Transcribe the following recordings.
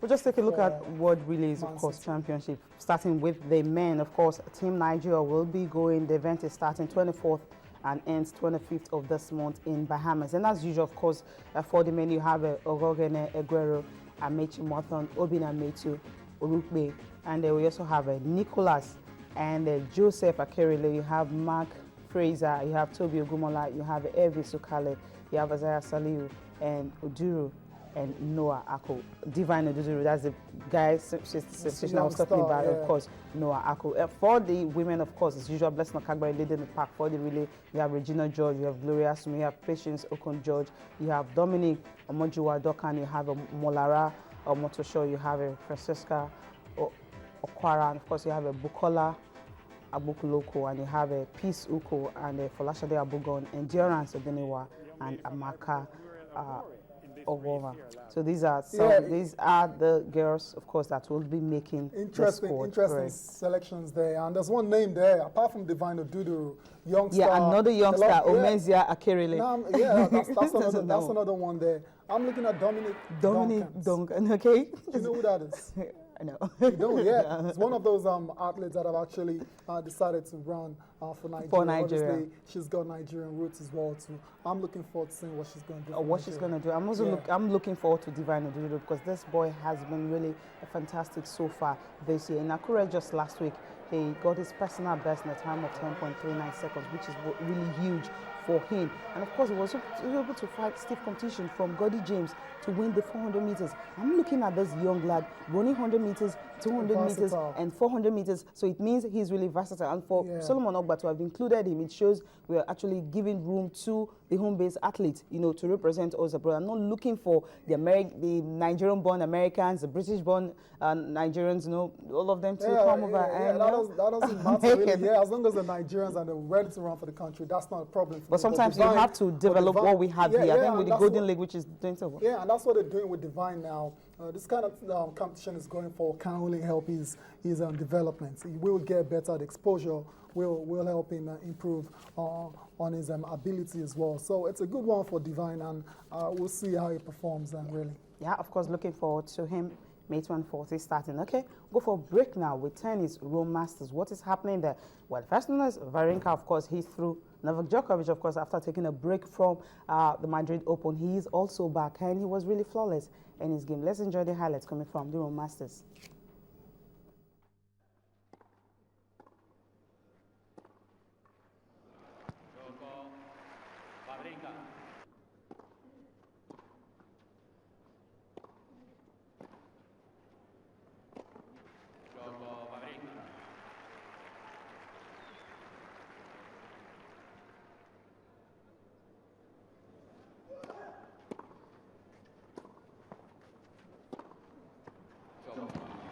We'll just take a look at World Relays, of course, Championship. Starting with the men, of course, Team Nigeria will be going. The event is starting 24th and ends 25th of this month in Bahamas. And as usual, of course, for the men, you have Ogogene Eguero, Amechi Mothon, Obina Metu, Urukbe, and we also have Nicholas and Joseph Akerele. You have Mark Fraser, you have Toby Ogumola, you have Evi Sukale, you have Isaiah Saliu and Uduru and Noah Ako. Divine Uduru, that's the guy situation I was talking about, yeah. Of course, Noah Ako. For the women, of course, as usual, Blessing Okagbare leading the pack. For the relay, you have Regina George, you have Gloria Sumi, you have Patience Okon George, you have Dominic Omojuwa Dokan, you have Molara Motosho, you have Francesca Okwara, and of course, you have Bukola Abukuloko, and you have Peace Uko and Folashade Abugon, Endurance Odenewa, and Amaka Ogova. So these are these are the girls, of course, that will be making interesting selections there. And there's one name there, apart from Divine Odudu, youngster. Yeah, another youngster, Omezia Akerele. Yeah, that's another one there. I'm looking at Dominic Duncan. Okay. Do you know who that is? I know. You don't, yeah. It's one of those athletes that have actually decided to run for Nigeria. Obviously, she's got Nigerian roots as well too. I'm looking forward to seeing what she's going to do. What she's going to do. I'm also I'm looking forward to Divine Odudu because this boy has been really fantastic so far this year. In Akure just last week, he got his personal best in a time of 10.39 seconds, which is really huge for him. And of course, he was able to fight stiff competition from Gordy James to win the 400 meters. I'm looking at this young lad running 100 meters, 200 meters, and 400 meters. So it means he's really versatile. And for Solomon Ogba to have included him, it shows we are actually giving room to the home-based athletes, you know, to represent us abroad. I'm not looking for the Nigerian-born Americans, the British-born Nigerians, you know, all of them to come over. And that doesn't matter really. Yeah, as long as the Nigerians are ready to run for the country, that's not a problem. But sometimes you have to develop what we have here. I think with the Golden League, which is doing so well. Yeah, and that's what they're doing with Divine now. This kind of competition is going for can only help his development. He will get better. The exposure will help him improve on his ability as well. So it's a good one for Divine, and we'll see how he performs. Really. Yeah, of course, looking forward to him. May 24th is starting. Okay, go for a break now with tennis, Rome Masters. What is happening there? Well, first one is Wawrinka, of course, he's through. Novak Djokovic, of course, after taking a break from the Madrid Open, he is also back, and he was really flawless in his game. Let's enjoy the highlights coming from the Rome Masters.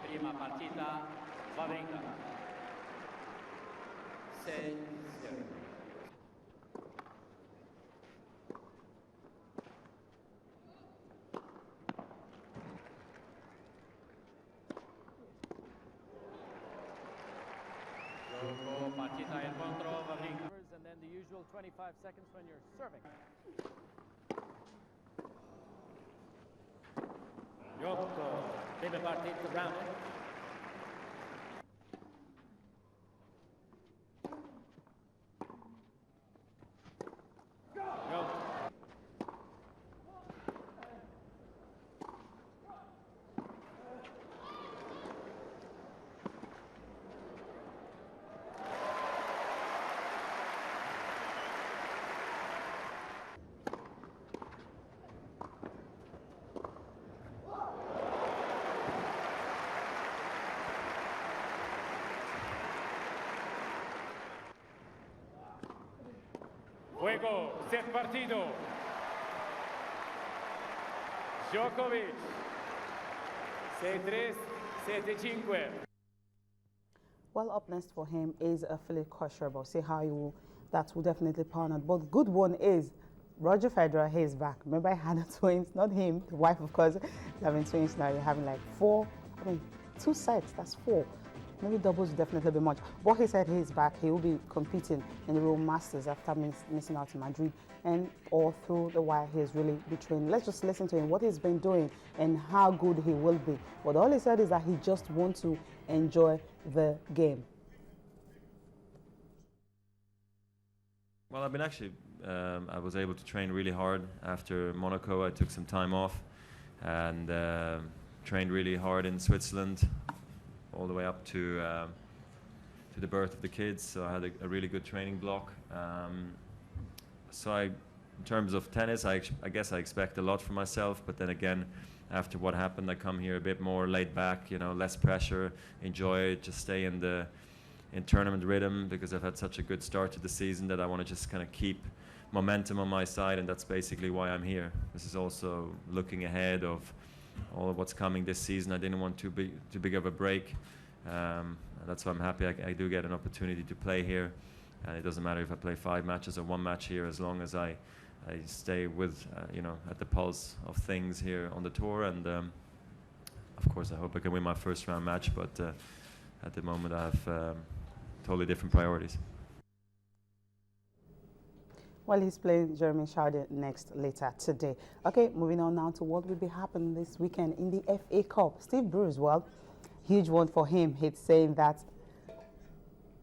Prima partita, Wawrinka. 6-0. Gioco, partita incontro, Wawrinka. And then the usual 25 seconds when you're serving. Gioco, prima partita, round. Juego, set partido. Djokovic. 6-3, 7-5. Well, up next for him is Philip Kocher. See how that will definitely pound out. But good one is Roger Federer. He is back. Remember, I had twins, not him, the wife, of course. Having twins now. You're having like 2 sets. That's 4. maybe doubles will definitely be much. But he said he's back. He will be competing in the Real Masters after missing out in Madrid, and all through the while he has really been training. Let's just listen to him, what he's been doing and how good he will be. But all he said is that he just wants to enjoy the game. Well, I've been actually, I was able to train really hard after Monaco. I took some time off and trained really hard in Switzerland all the way up to the birth of the kids. So I had a really good training block. In terms of tennis, I guess I expect a lot from myself, but then again, after what happened, I come here a bit more laid back, you know, less pressure, enjoy it, just stay in tournament rhythm, because I've had such a good start to the season that I want to just kind of keep momentum on my side, and that's basically why I'm here. This is also looking ahead of all of what's coming this season. I didn't want too big of a break. That's why I'm happy I do get an opportunity to play here. And it doesn't matter if I play 5 matches or 1 match here, as long as I stay with, you know, at the pulse of things here on the tour. And of course, I hope I can win my first round match, but at the moment I have totally different priorities. Well, he's playing Jeremy Chardy next later today. Okay, moving on now to what will be happening this weekend in the FA Cup. Steve Bruce, well, huge one for him. He's saying that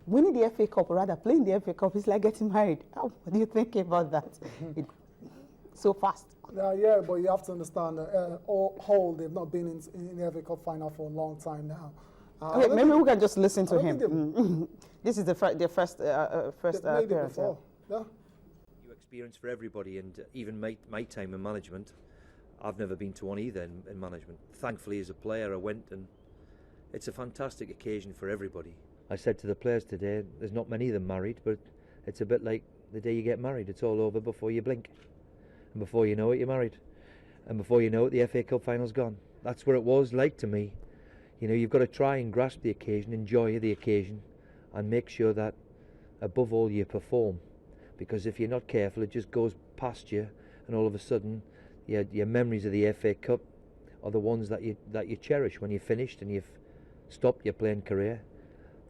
winning the FA Cup, or rather playing the FA Cup, is like getting married. What do you think about that? So fast. Yeah, but you have to understand that Hull, they've not been in the FA Cup final for a long time now. Okay, maybe we can just listen to him. This is their first appearance. Yeah. New experience for everybody, and even my time in management, I've never been to one either in management. Thankfully, as a player, I went, and it's a fantastic occasion for everybody. I said to the players today, there's not many of them married, but it's a bit like the day you get married. It's all over before you blink. And before you know it, you're married. And before you know it, the FA Cup final's gone. That's where it was like to me. You know, you've got to try and grasp the occasion, enjoy the occasion, and make sure that, above all, you perform. Because if you're not careful, it just goes past you, and all of a sudden, your memories of the FA Cup are the ones that you cherish when you're finished and you've stopped your playing career.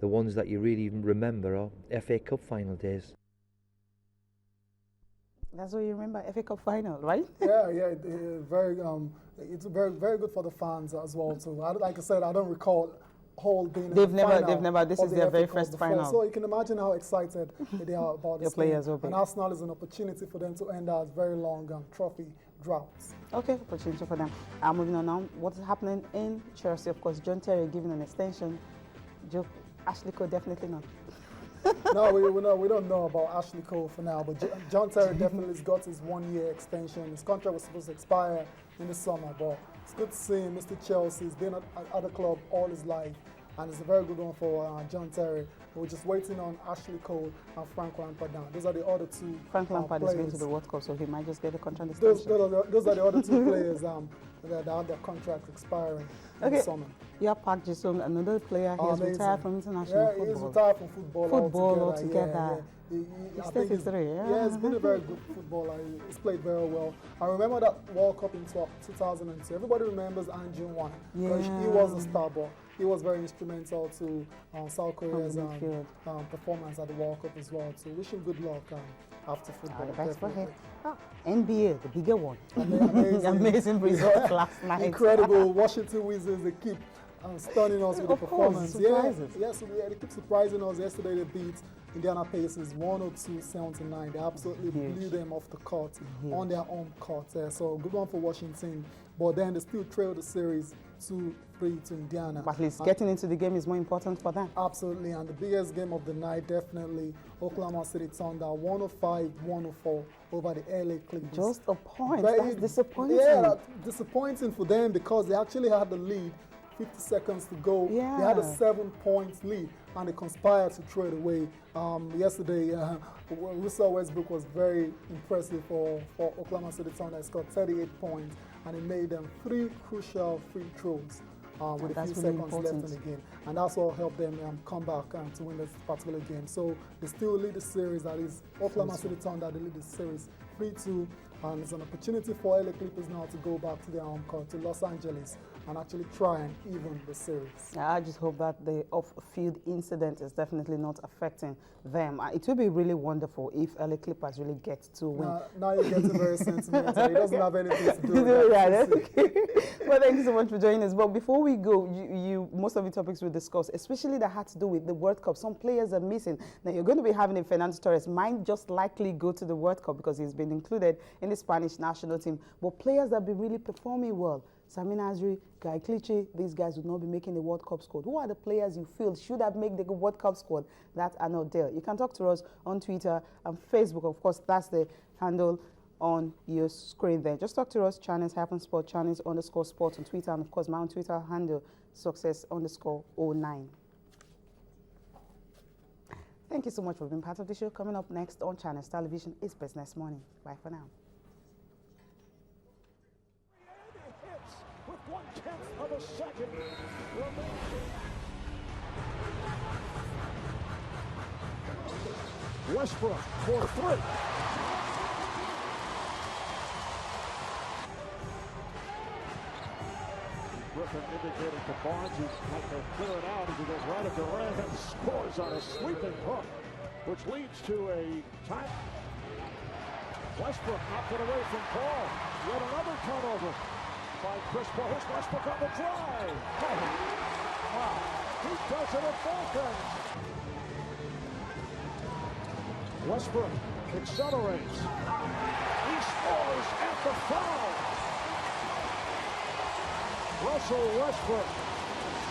The ones that you really remember are FA Cup final days. That's what you remember, FA Cup final, right? Yeah, very. It's very good for the fans as well. So, like I said, I don't recall Hull being in the final. They've never. This is their very first final. So you can imagine how excited they are about this. Players will be. And Arsenal is an opportunity for them to end our very long trophy droughts. Okay, opportunity for them. Moving on now, what's happening in Chelsea? Of course, John Terry giving an extension. Ashley Cole definitely not. No, we don't know about Ashley Cole for now, but John Terry definitely got his 1-year extension. His contract was supposed to expire in the summer, but it's good to see him. Mr. Chelsea, he's been at the club all his life, and it's a very good one for John Terry. We're just waiting on Ashley Cole and Frank Lampard now. Those are the other two Frank Lampard is going to the World Cup, so he might just get a contract extension. extension. Those are the other two players that have their contracts expiring in the summer. Yeah, Park Ji-sung, another player, he has retired from international football. Yeah, he's retired from football altogether. He's 33, yeah, he's been a very good footballer. He's played very well. I remember that World Cup in 2002. Everybody remembers An Jun-wan. Yeah. He was a star, but he was very instrumental to South Korea's performance at the World Cup as well. So wish him good luck after football. The best for him. NBA, the bigger one. Amazing results last night. Incredible. Washington Wizards, they keep stunning us with the performance. They keep surprising us. Yesterday they beat Indiana Pacers 102-79. They absolutely blew them off the court on their own court. So good one for Washington. But then they still trailed the series 2-3 to Indiana. But at least getting into the game is more important for them. Absolutely. And the biggest game of the night, definitely Oklahoma City Thunder 105-104 over the LA Clippers. Just a point. That's disappointing. Yeah, that's disappointing for them because they actually had the lead. 50 seconds to go. Yeah. They had a 7-point lead, and they conspired to throw it away. Yesterday, Russell Westbrook was very impressive for Oklahoma City Thunder. He scored 38 points, and he made them 3 crucial free throws with a few seconds left in the game. And that's what helped them come back to win this particular game. So they still lead the series. That is Oklahoma City Thunder. They lead the series 3-2. And it's an opportunity for LA Clippers now to go back to their home court, to Los Angeles, and actually try and even the series. I just hope that the off-field incident is definitely not affecting them. It would be really wonderful if LA Clippers really get to win. Now you're getting very sentimental. He doesn't have anything to do with that. Okay. Well, thank you so much for joining us. But before we go, most of the topics we discussed, especially that had to do with the World Cup, some players are missing. Now, you're going to be having a Fernando Torres might just likely go to the World Cup because he's been included in the Spanish national team. But players that have been really performing well, Sami Nasri, Guy Clichy, these guys would not be making the World Cup squad. Who are the players you feel should have made the World Cup squad that are not there? You can talk to us on Twitter and Facebook. Of course, that's the handle on your screen there. Just talk to us, channels-sport, channels_sport on Twitter, and of course, my own Twitter handle, success_09. Thank you so much for being part of the show. Coming up next on Channels Television is Business Morning. Bye for now. With 1/10 of a second remaining. Westbrook for three. Griffin indicated to Barnes he's like to clear it out as he goes right at Durant and scores on a sweeping hook, which leads to a time. Westbrook knocked it away from Paul. Yet another turnover by Chris Paul. Here's Westbrook on the drive. Oh, wow. He does it at both ends. Westbrook accelerates. He scores at the foul. Russell Westbrook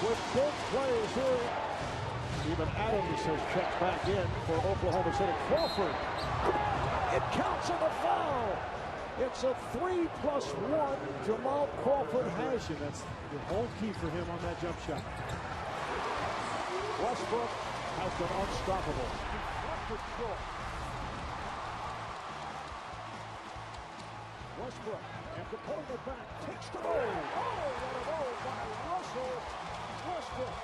with big plays here. Even Adams has checked back in for Oklahoma City. Crawford. It counts as a foul. It's a 3+1. Jamal Crawford has you. That's the whole key for him on that jump shot. Westbrook has been unstoppable. Deflected short. Westbrook, after pulling it back, takes the goal. Oh, what a goal by Russell Westbrook.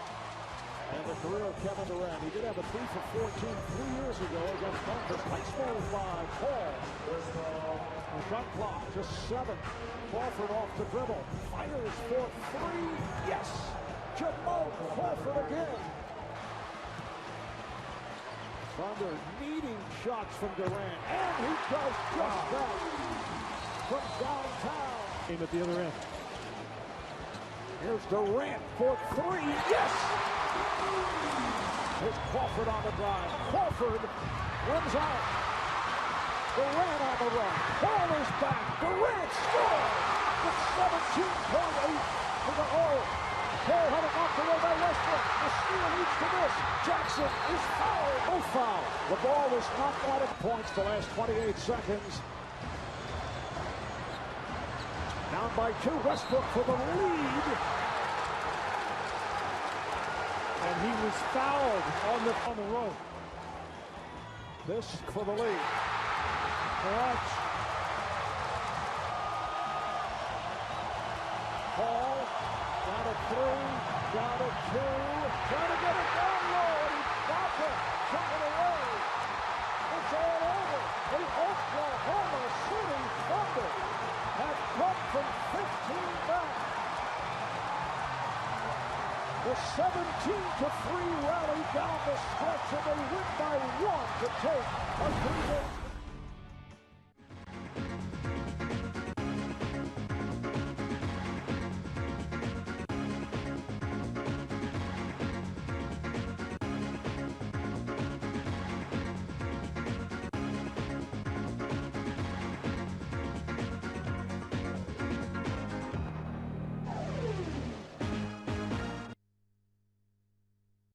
And the career of Kevin Durant. He did have a 3 for 14 3 years ago against Memphis. Nice move by Paul. The shot clock just 7. Crawford off the dribble. Fires for 3. Yes! Jamal Crawford again. Thunder needing shots from Durant. And he does just that from downtown. Game at the other end. Here's Durant for 3. Yes! Here's Crawford on the drive. Crawford runs out. Durant on the run. Ball is back. Durant scores with 17.8 to the hole. Paul had it knocked away by Westbrook. The steal leads to this. Jackson is fouled. No foul. The ball was knocked out of points the last 28 seconds. Down by 2. Westbrook for the lead. And he was fouled on the road. This for the lead. Watch. Paul down to 3, down to 2, trying to get it down low, and he got it, took it away. It's all over. The Oklahoma City Thunder have come from 15 back. The 17-3 rally down the stretch, and they win by 1 to take a 3-game